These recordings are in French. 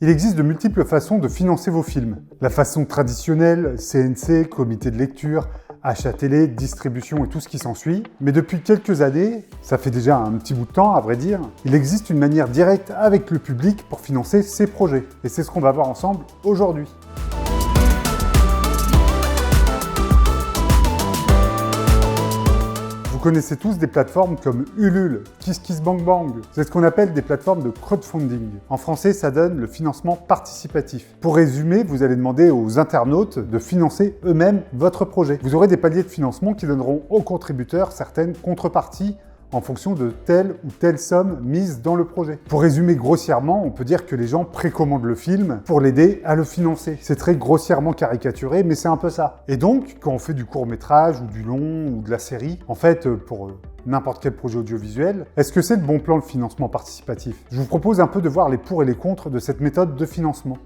Il existe de multiples façons de financer vos films. La façon traditionnelle, CNC, comité de lecture, achat télé, distribution et tout ce qui s'ensuit. Mais depuis quelques années, ça fait déjà un petit bout de temps à vrai dire, il existe une manière directe avec le public pour financer ces projets. Et c'est ce qu'on va voir ensemble aujourd'hui. Vous connaissez tous des plateformes comme Ulule, KissKissBankBank. C'est ce qu'on appelle des plateformes de crowdfunding. En français, ça donne le financement participatif. Pour résumer, vous allez demander aux internautes de financer eux-mêmes votre projet. Vous aurez des paliers de financement qui donneront aux contributeurs certaines contreparties en fonction de telle ou telle somme mise dans le projet. Pour résumer grossièrement, on peut dire que les gens précommandent le film pour l'aider à le financer. C'est très grossièrement caricaturé, mais c'est un peu ça. Et donc, quand on fait du court-métrage ou du long ou de la série, en fait, pour n'importe quel projet audiovisuel, est-ce que c'est le bon plan, le financement participatif? Je vous propose un peu de voir les pour et les contre de cette méthode de financement.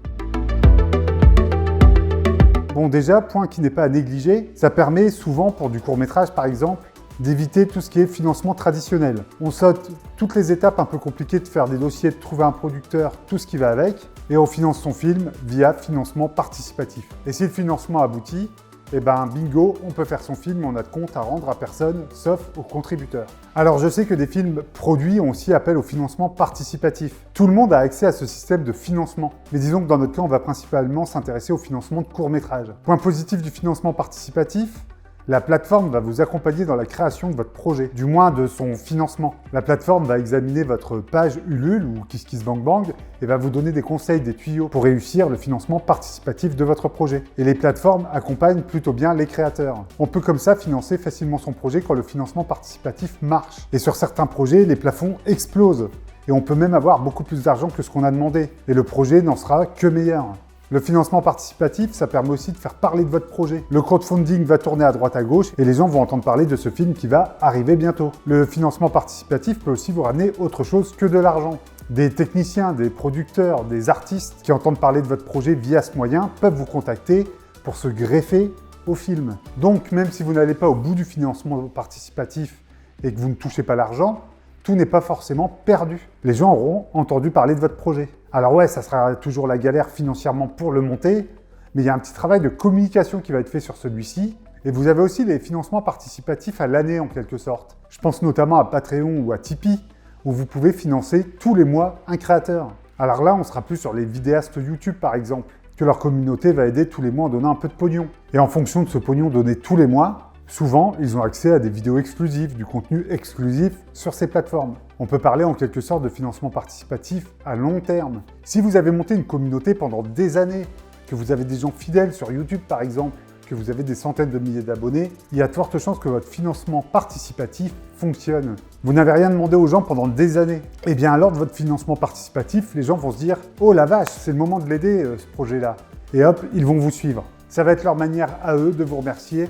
Bon, déjà, point qui n'est pas à négliger, ça permet souvent, pour du court-métrage par exemple, d'éviter tout ce qui est financement traditionnel. On saute toutes les étapes un peu compliquées de faire des dossiers, de trouver un producteur, tout ce qui va avec, et on finance son film via financement participatif. Et si le financement aboutit, eh ben bingo, on peut faire son film, on n'a de compte à rendre à personne, sauf aux contributeurs. Alors je sais que des films produits ont aussi appel au financement participatif. Tout le monde a accès à ce système de financement. Mais disons que dans notre cas, on va principalement s'intéresser au financement de courts-métrages. Point positif du financement participatif, la plateforme va vous accompagner dans la création de votre projet, du moins de son financement. La plateforme va examiner votre page Ulule ou KissKissBankBank et va vous donner des conseils, des tuyaux pour réussir le financement participatif de votre projet. Et les plateformes accompagnent plutôt bien les créateurs. On peut comme ça financer facilement son projet quand le financement participatif marche. Et sur certains projets, les plafonds explosent. Et on peut même avoir beaucoup plus d'argent que ce qu'on a demandé. Et le projet n'en sera que meilleur. Le financement participatif, ça permet aussi de faire parler de votre projet. Le crowdfunding va tourner à droite à gauche et les gens vont entendre parler de ce film qui va arriver bientôt. Le financement participatif peut aussi vous ramener autre chose que de l'argent. Des techniciens, des producteurs, des artistes qui entendent parler de votre projet via ce moyen peuvent vous contacter pour se greffer au film. Donc, même si vous n'allez pas au bout du financement participatif et que vous ne touchez pas l'argent, tout n'est pas forcément perdu. Les gens auront entendu parler de votre projet. Alors ouais, ça sera toujours la galère financièrement pour le monter, mais il y a un petit travail de communication qui va être fait sur celui-ci. Et vous avez aussi les financements participatifs à l'année en quelque sorte. Je pense notamment à Patreon ou à Tipeee, où vous pouvez financer tous les mois un créateur. Alors là, on sera plus sur les vidéastes YouTube par exemple, que leur communauté va aider tous les mois en donnant un peu de pognon. Et en fonction de ce pognon donné tous les mois, souvent, ils ont accès à des vidéos exclusives, du contenu exclusif sur ces plateformes. On peut parler en quelque sorte de financement participatif à long terme. Si vous avez monté une communauté pendant des années, que vous avez des gens fidèles sur YouTube par exemple, que vous avez des centaines de milliers d'abonnés, il y a de fortes chances que votre financement participatif fonctionne. Vous n'avez rien demandé aux gens pendant des années. Et bien lors de votre financement participatif, les gens vont se dire « Oh la vache, c'est le moment de l'aider ce projet-là ». Et hop, ils vont vous suivre. Ça va être leur manière à eux de vous remercier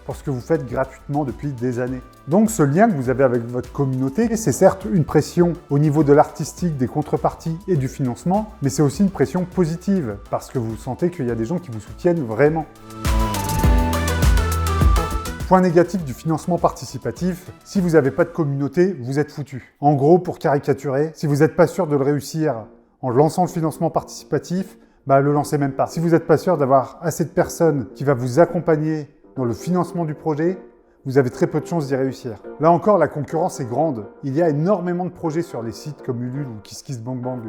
pour ce que vous faites gratuitement depuis des années. Donc ce lien que vous avez avec votre communauté, c'est certes une pression au niveau de l'artistique, des contreparties et du financement, mais c'est aussi une pression positive, parce que vous sentez qu'il y a des gens qui vous soutiennent vraiment. Point négatif du financement participatif, si vous n'avez pas de communauté, vous êtes foutu. En gros, pour caricaturer, si vous n'êtes pas sûr de le réussir en lançant le financement participatif, le lancez même pas. Si vous n'êtes pas sûr d'avoir assez de personnes qui va vous accompagner dans le financement du projet, vous avez très peu de chances d'y réussir. Là encore, la concurrence est grande. Il y a énormément de projets sur les sites comme Ulule ou KissKissBankBank.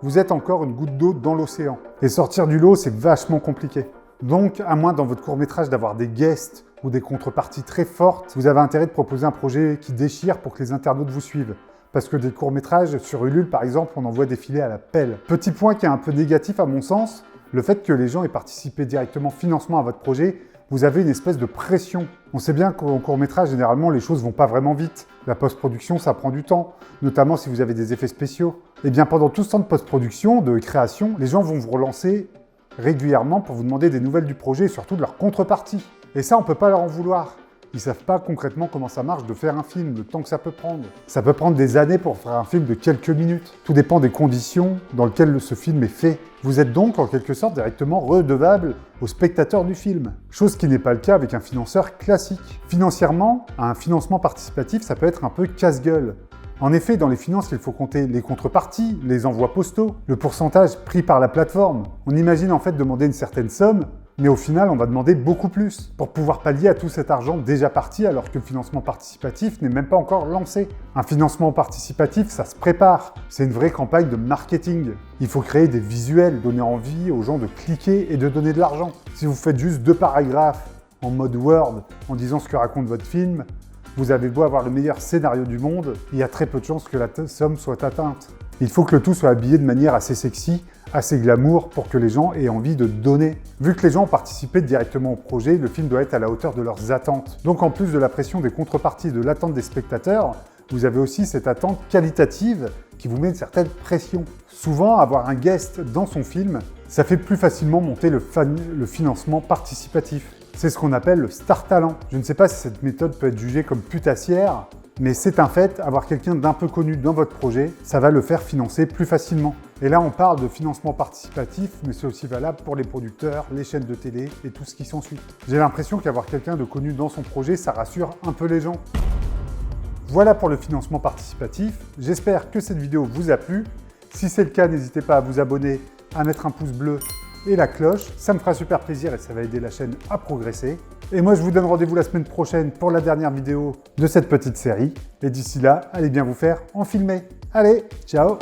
Vous êtes encore une goutte d'eau dans l'océan. Et sortir du lot, c'est vachement compliqué. Donc, à moins dans votre court-métrage d'avoir des guests ou des contreparties très fortes, vous avez intérêt de proposer un projet qui déchire pour que les internautes vous suivent. Parce que des courts-métrages sur Ulule, par exemple, on en voit défiler à la pelle. Petit point qui est un peu négatif à mon sens, le fait que les gens aient participé directement financement à votre projet, vous avez une espèce de pression. On sait bien qu'en court-métrage, généralement, les choses vont pas vraiment vite. La post-production, ça prend du temps, notamment si vous avez des effets spéciaux. Et bien, pendant tout ce temps de post-production, de création, les gens vont vous relancer régulièrement pour vous demander des nouvelles du projet et surtout de leur contrepartie. Et ça, on peut pas leur en vouloir. Ils savent pas concrètement comment ça marche de faire un film, le temps que ça peut prendre. Ça peut prendre des années pour faire un film de quelques minutes. Tout dépend des conditions dans lesquelles ce film est fait. Vous êtes donc en quelque sorte directement redevable au spectateur du film. Chose qui n'est pas le cas avec un financeur classique. Financièrement, un financement participatif, ça peut être un peu casse-gueule. En effet, dans les finances, il faut compter les contreparties, les envois postaux, le pourcentage pris par la plateforme. On imagine en fait demander une certaine somme, mais au final, on va demander beaucoup plus pour pouvoir pallier à tout cet argent déjà parti alors que le financement participatif n'est même pas encore lancé. Un financement participatif, ça se prépare. C'est une vraie campagne de marketing. Il faut créer des visuels, donner envie aux gens de cliquer et de donner de l'argent. Si vous faites juste 2 paragraphes en mode Word en disant ce que raconte votre film, vous avez beau avoir le meilleur scénario du monde, il y a très peu de chances que la somme soit atteinte. Il faut que le tout soit habillé de manière assez sexy, assez glamour pour que les gens aient envie de donner. Vu que les gens ont participé directement au projet, le film doit être à la hauteur de leurs attentes. Donc en plus de la pression des contreparties et de l'attente des spectateurs, vous avez aussi cette attente qualitative qui vous met une certaine pression. Souvent, avoir un guest dans son film, ça fait plus facilement monter le financement participatif. C'est ce qu'on appelle le star talent. Je ne sais pas si cette méthode peut être jugée comme putassière, mais c'est un fait, avoir quelqu'un d'un peu connu dans votre projet, ça va le faire financer plus facilement. Et là, on parle de financement participatif, mais c'est aussi valable pour les producteurs, les chaînes de télé et tout ce qui s'ensuit. J'ai l'impression qu'avoir quelqu'un de connu dans son projet, ça rassure un peu les gens. Voilà pour le financement participatif. J'espère que cette vidéo vous a plu. Si c'est le cas, n'hésitez pas à vous abonner, à mettre un pouce bleu et la cloche. Ça me fera super plaisir et ça va aider la chaîne à progresser. Et moi, je vous donne rendez-vous la semaine prochaine pour la dernière vidéo de cette petite série. Et d'ici là, allez bien vous faire en filmer. Allez, ciao!